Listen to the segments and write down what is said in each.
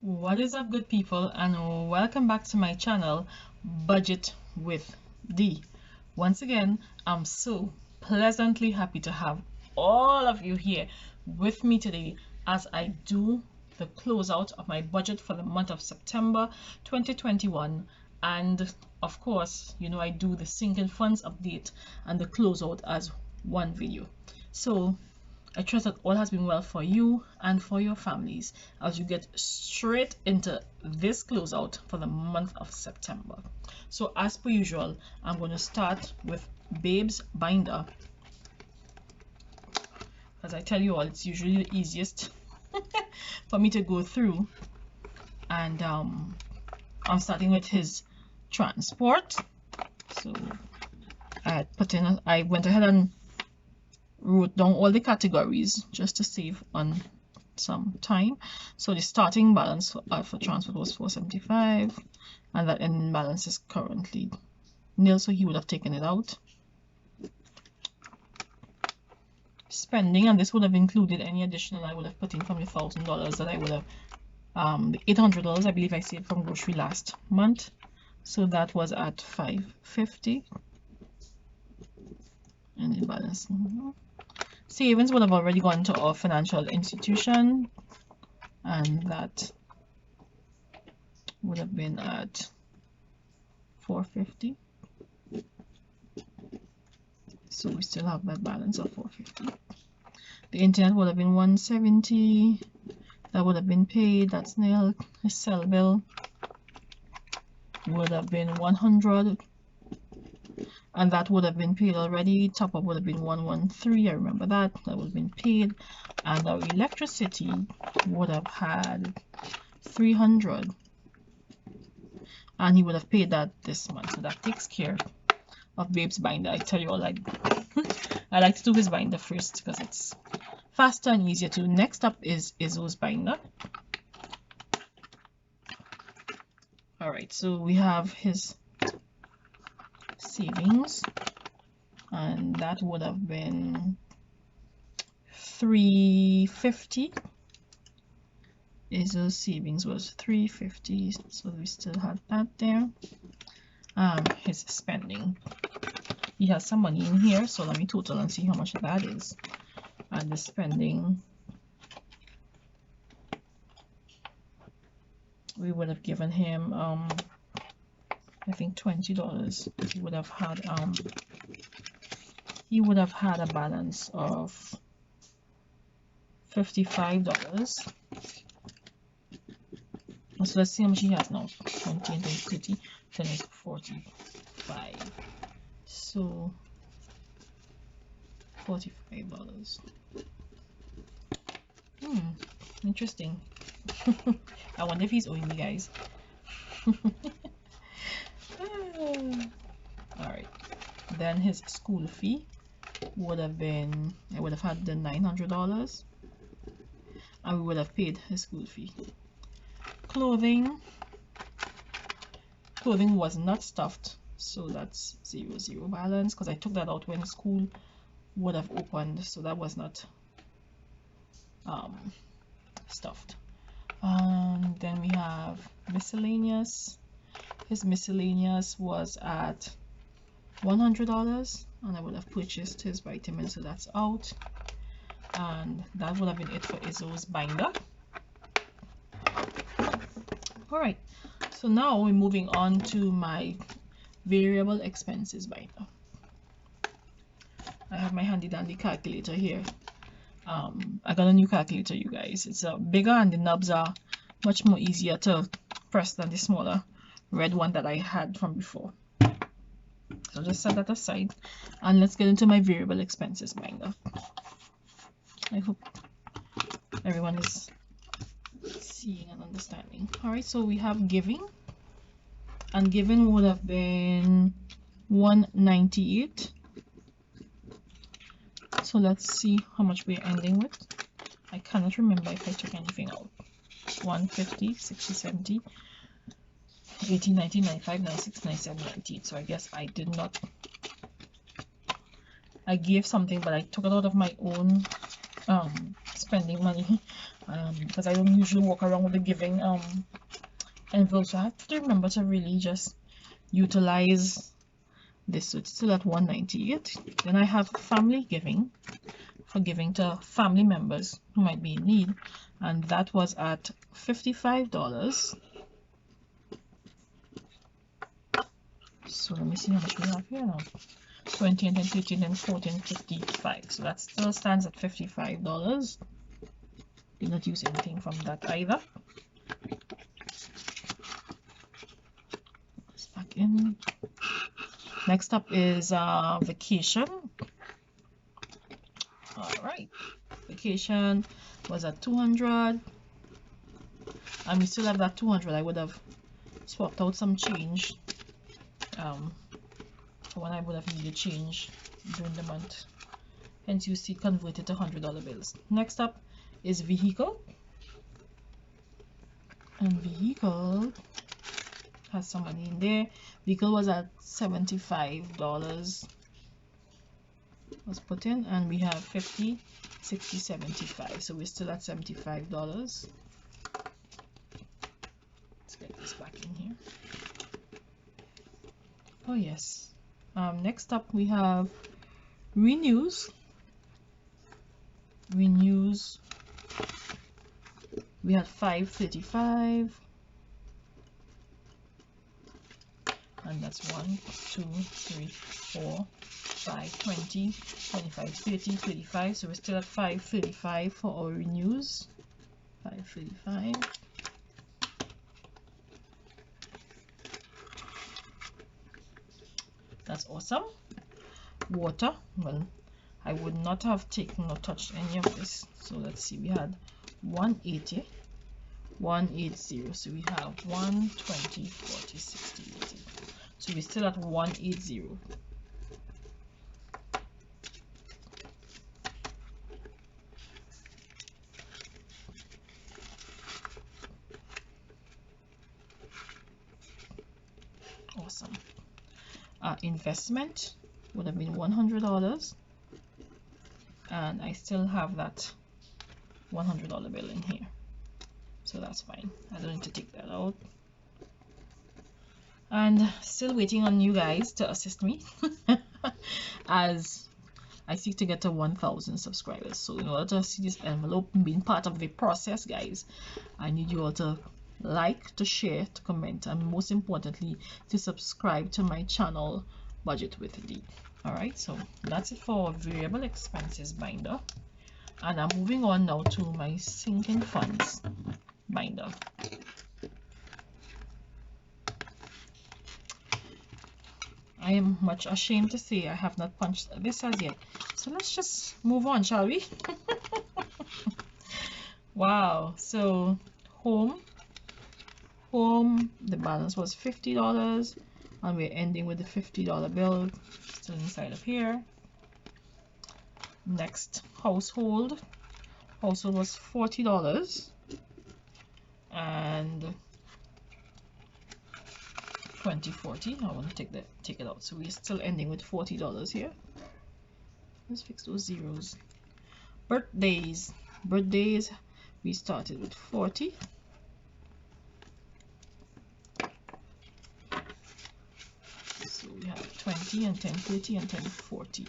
What is up, good people, and welcome back to my channel, Budget with D. Once again, I'm so pleasantly happy to have all of you here with me today as I do the closeout of my budget for the month of September 2021. And of course, I do the sinking funds update and the closeout as one video. So I trust that all has been well for you and for your families as you get straight into this closeout for the month of September. So as per usual, I'm going to start with Babe's binder. As I tell you all, it's usually the easiest for me to go through. And I'm starting with his transport. So I went ahead and wrote down all the categories just to save on some time. So the starting balance for transport was $475, and that ending balance is currently nil, so he would have taken it out. Spending, and this would have included any additional I would have put in from the $1,000 that I would have the $800 I believe I saved from grocery last month, so that was at $550. And the balance, savings would have already gone to our financial institution, and that would have been at $450. So we still have that balance of $450. The internet would have been $170. That would have been paid. That's nil. His cell bill would have been $100. And that would have been paid already. Top up would have been $113. I remember that. That would have been paid. And our electricity would have had $300. And he would have paid that this month. So that takes care of Babe's binder. I tell you all, I like to do his binder first because it's faster and easier to. Next up is Izzo's binder. Alright, so we have his savings, and that would have been $350. Izzo's savings was $350, so we still have that there. His spending, he has some money in here, so let me total and see how much that is. And the spending, we would have given him I think $20. He would have had a balance of $55. So let's see how much he has now. 20 and 30, 10 is 45. So $45. Interesting. I wonder if he's owing me, guys. Alright, then his school fee would have been, I would have had the $900, and we would have paid his school fee. Clothing was not stuffed, so that's $0 balance because I took that out when school would have opened, so that was not stuffed. Then we have miscellaneous. His miscellaneous was at $100, and I would have purchased his vitamins, so that's out. And that would have been it for Izzo's binder. Alright, so now we're moving on to my variable expenses binder. I have my handy dandy calculator here. I got a new calculator, you guys. It's bigger, and the knobs are much more easier to press than the smaller red one that I had from before. So just set that aside, and let's get into my variable expenses binder. I hope everyone is seeing and understanding. Alright, so we have giving, and giving would have been $198. So let's see how much we're ending with. I cannot remember if I took anything out. 150, 60, 70, 18, 19, 95, 96, 97, 98. So I guess I did not. I gave something, but I took it out of my own spending money. because I don't usually walk around with the giving envelope, so I have to remember to really just utilize this. So it's still at $198. Then I have family giving, for giving to family members who might be in need, and that was at $55. So let me see how much we have here now. 20 and then 13 and 14, 55. So that still stands at $55. Did not use anything from that either. It's back in. Next up is vacation. All right, vacation was at 200, and we still have that 200. I would have swapped out some change for when I would have needed change during the month, hence you see converted to $100 bills. Next up is vehicle, and vehicle has some money in there. Vehicle was at $75 was put in, and we have 50, 60, 75, so we're still at $75. Let's get this back in here. Oh yes. Next up we have renews. We had 535, and that's 1, 2, 3, 4, 5, 20, 25, 30, 35. So we're still at 535 for our renews. 535. That's awesome. Water, well, I would not have taken or touched any of this. So let's see, we had 180, 180, so we have 120, 40, 60, 80. So we're still at 180. Awesome. Investment would have been $100, and I still have that $100 bill in here, so that's fine. I don't need to take that out. And still waiting on you guys to assist me as I seek to get to 1,000 subscribers. So in order to see this envelope being part of the process, guys, I need you all to like, to share, to comment, and most importantly to subscribe to my channel, Budget with D. All right, so that's it for variable expenses binder, and I'm moving on now to my sinking funds binder. I am much ashamed to say I have not punched this as yet, so let's just move on, shall we? Wow. So home, the balance was $50, and we're ending with the $50 bill still inside of here. Next, household was $40, and 2040. I want to take it out, so we're still ending with $40 here. Let's fix those zeros. Birthdays, we started with 40. So we have 20 and 10, 30 and 10, 40.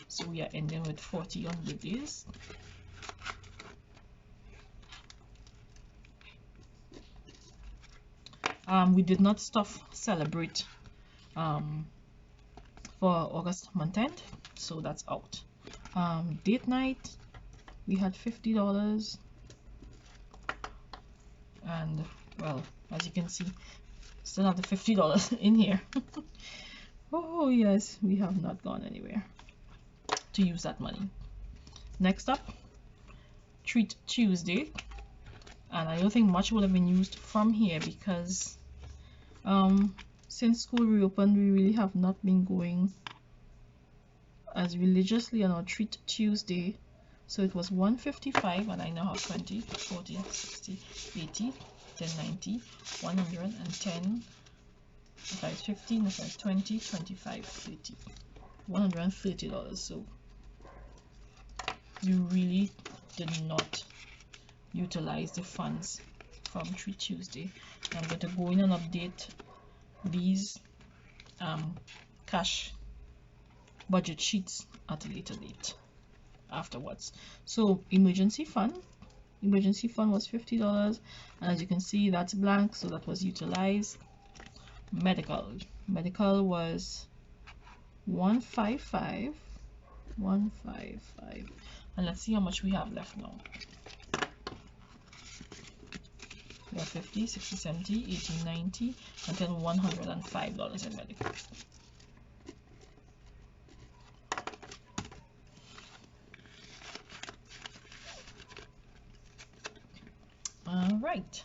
So we are ending with 40 on birthdays. We did not celebrate for August month end, so that's out. Date night, we had $50, and well, as you can see, still have the $50 in here. Oh yes, we have not gone anywhere to use that money. Next up, Treat Tuesday, and I don't think much would have been used from here because since school reopened, we really have not been going as religiously on our Treat Tuesday. So it was $155, and I now have 20, 40, 60, 80, 10, 90, 110, 15, 20, 25, 30, $130. So you really did not utilize the funds from Treat Tuesday. I'm going to go in and update these cash budget sheets at a later date afterwards. So emergency fund was $50, and as you can see, that's blank, so that was utilized. Medical was 155, and let's see how much we have left now. We have 50, 60, 70, 80, 90, until $105 in medical. All right,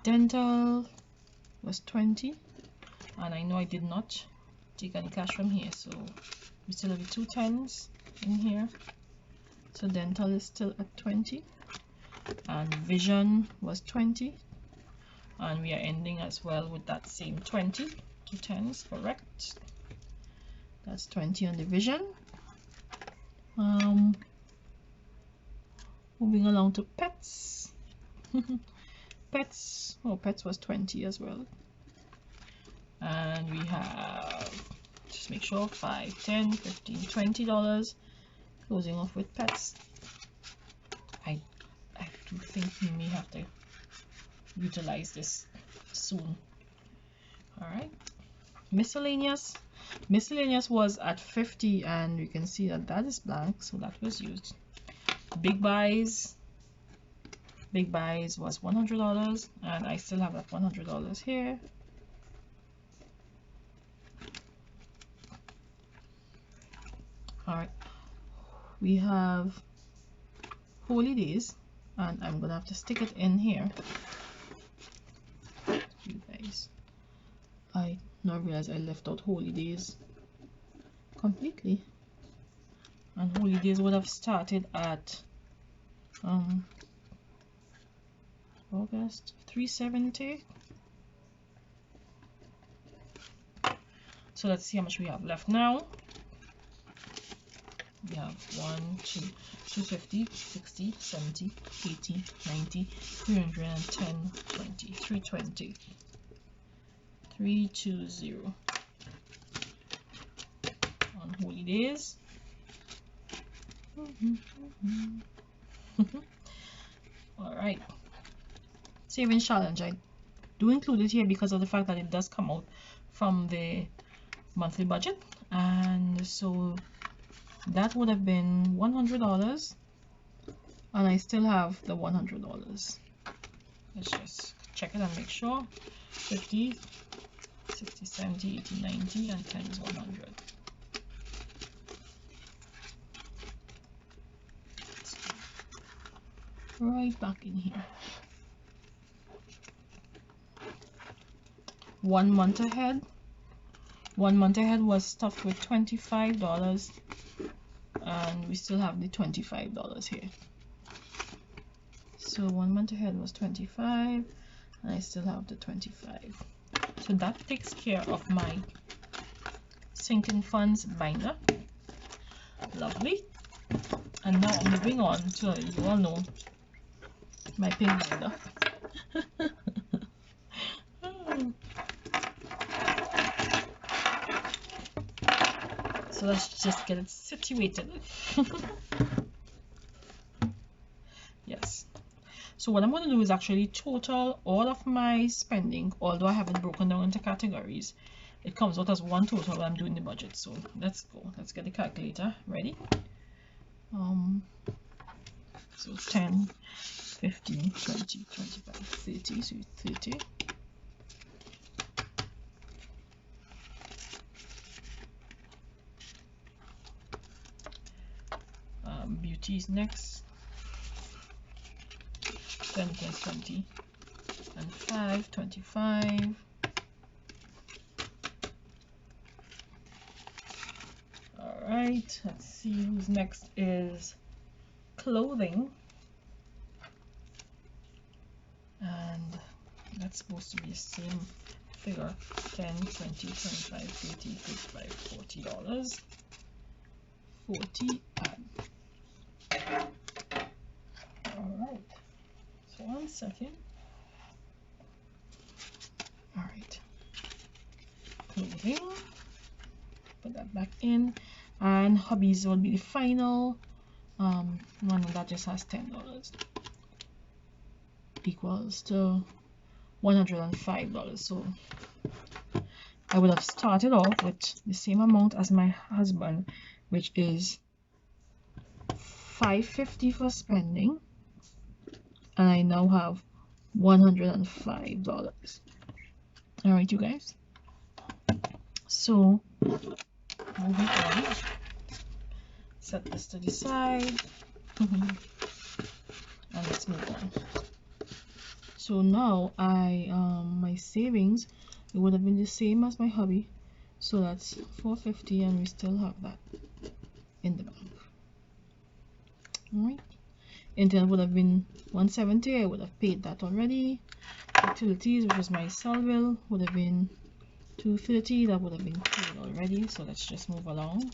dental was 20, and I know I did not take any cash from here, so we still have the 2 10s in here, so dental is still at 20, and vision was 20, and we are ending as well with that same 20, 2 10s, correct. That's 20 on the vision. Moving along to pets. Pets was 20 as well, and we have, just make sure, $5, $10, $15, $20. Closing off with pets. I do think we may have to utilize this soon. All right, miscellaneous was at 50, and you can see that that is blank, so that was used. Big buys was $100, and I still have that $100 here. All right, we have Holy Days, and I'm gonna have to stick it in here. You guys, I now realize I left out Holy Days completely, and Holy Days would have started at August, 370. So let's see how much we have left now. We have 250, 60, 70, 80, 90, 310, 20, 320, 320 on Holy Days. All right, savings challenge, I do include it here because of the fact that it does come out from the monthly budget, and so that would have been $100, and I still have the $100. Let's just check it and make sure. 50, 60, 70, 80, 90, and 10 is 100. Right back in here. 1 month ahead. 1 month ahead was stuffed with $25, and we still have the $25 here. So 1 month ahead was 25, and I still have the 25. So that takes care of my sinking funds binder. Lovely. And now I'm moving on to, you all know, my pin binder. So let's just get it situated. Yes. So what I'm going to do is actually total all of my spending, although I haven't broken down into categories. It comes out as one total when I'm doing the budget. So let's go. Let's get the calculator ready. So 10, 15, 20, 25, 30, so 30. Beauty is next. 10 plus 20 and 5, 25. All right, let's see who's next is clothing, and that's supposed to be the same figure. 10, 20, 25, 30, 35, $40. 40 and all right. second. All right, clothing, put that back in, and hobbies will be the final one that just has $10 equals to $105. So I would have started off with the same amount as my husband, which is $550 for spending, and I now have $105. All right, you guys. So moving on, set this to the side, and let's move on. So now my savings, it would have been the same as my hobby, so that's $450, and we still have that in the bank. All right, internet would have been $170. I would have paid that already. Utilities, which is my cell bill, would have been $230. That would have been paid already. So let's just move along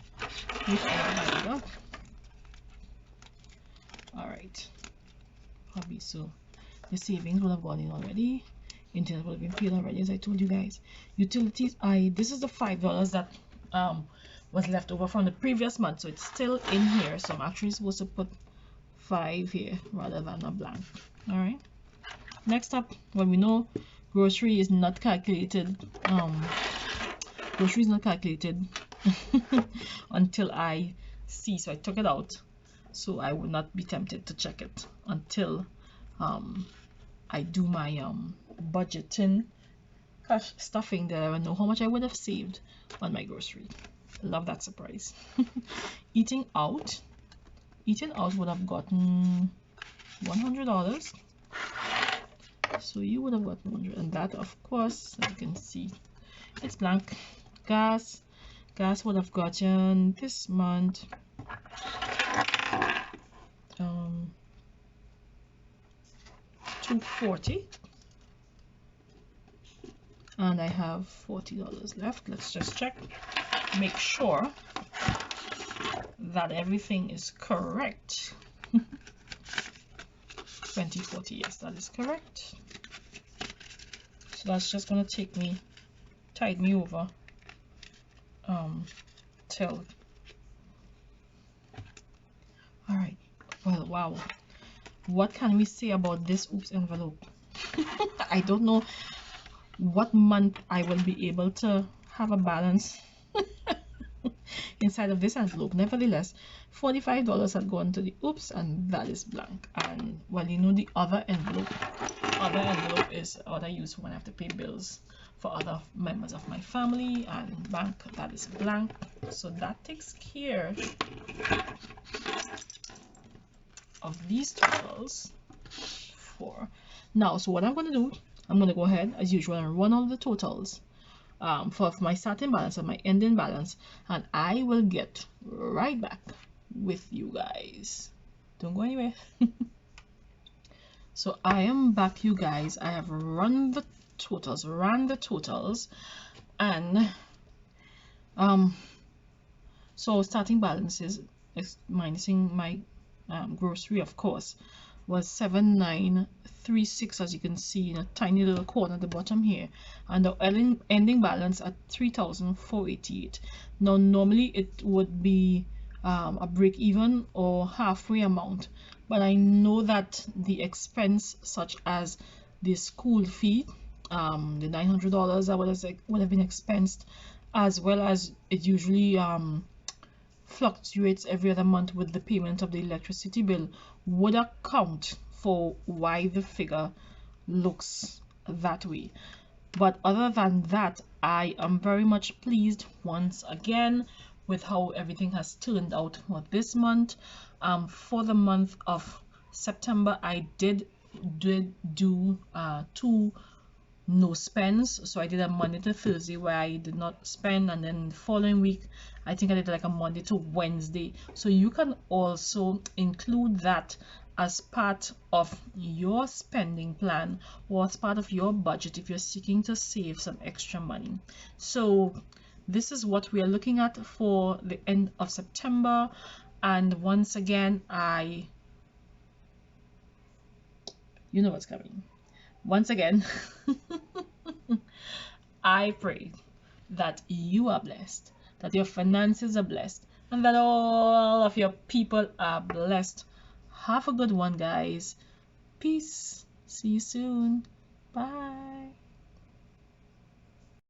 with all that. All right, hobby. So the savings would have gone in already. Internet would have been paid already, as I told you guys. Utilities, this is the $5 that was left over from the previous month, so it's still in here. So I'm actually supposed to put 5 here rather than a blank. All right, next up, well, we know grocery is not calculated. Grocery is not calculated until I see, so I took it out so I would not be tempted to check it until I do my budgeting, cash stuffing, that I know how much I would have saved on my grocery. Love that surprise. Eating out would have gotten $100. So you would have gotten 100, and that, of course, as you can see, it's blank. Gas would have gotten this month $240, and I have $40 left. Let's just check, make sure that everything is correct. 2040, yes, that is correct. So that's just gonna tide me over till. All right, well, wow, what can we say about this oops envelope? I don't know what month I will be able to have a balance inside of this envelope. Nevertheless, $45 had gone to the oops, and that is blank. And well, you know, the other envelope is what I use when I have to pay bills for other members of my family, and bank, that is blank. So that takes care of these totals for now. So what I'm going to do, I'm going to go ahead as usual and run all the totals for my starting balance and my ending balance, and I will get right back with you guys. Don't go anywhere. So I am back, you guys. I have ran the totals, and so starting balances, minusing my grocery, of course, was $7,936, as you can see in a tiny little corner at the bottom here, and the ending balance at $3,488. Now normally it would be a break even or halfway amount, but I know that the expense such as the school fee, the $900 that would have been expensed, as well as it usually fluctuates every other month with the payment of the electricity bill, would account for why the figure looks that way. But other than that, I am very much pleased once again with how everything has turned out for this month. For the month of September, I did do 2 no spends. So I did a Monday to Thursday where I did not spend, and then the following week I think I did like a Monday to Wednesday. So you can also include that as part of your spending plan or as part of your budget if you're seeking to save some extra money. So this is what we are looking at for the end of September. And once again, I You know what's coming. Once again, I pray that you are blessed, that your finances are blessed, and that all of your people are blessed. Have a good one, guys. Peace. See you soon. Bye.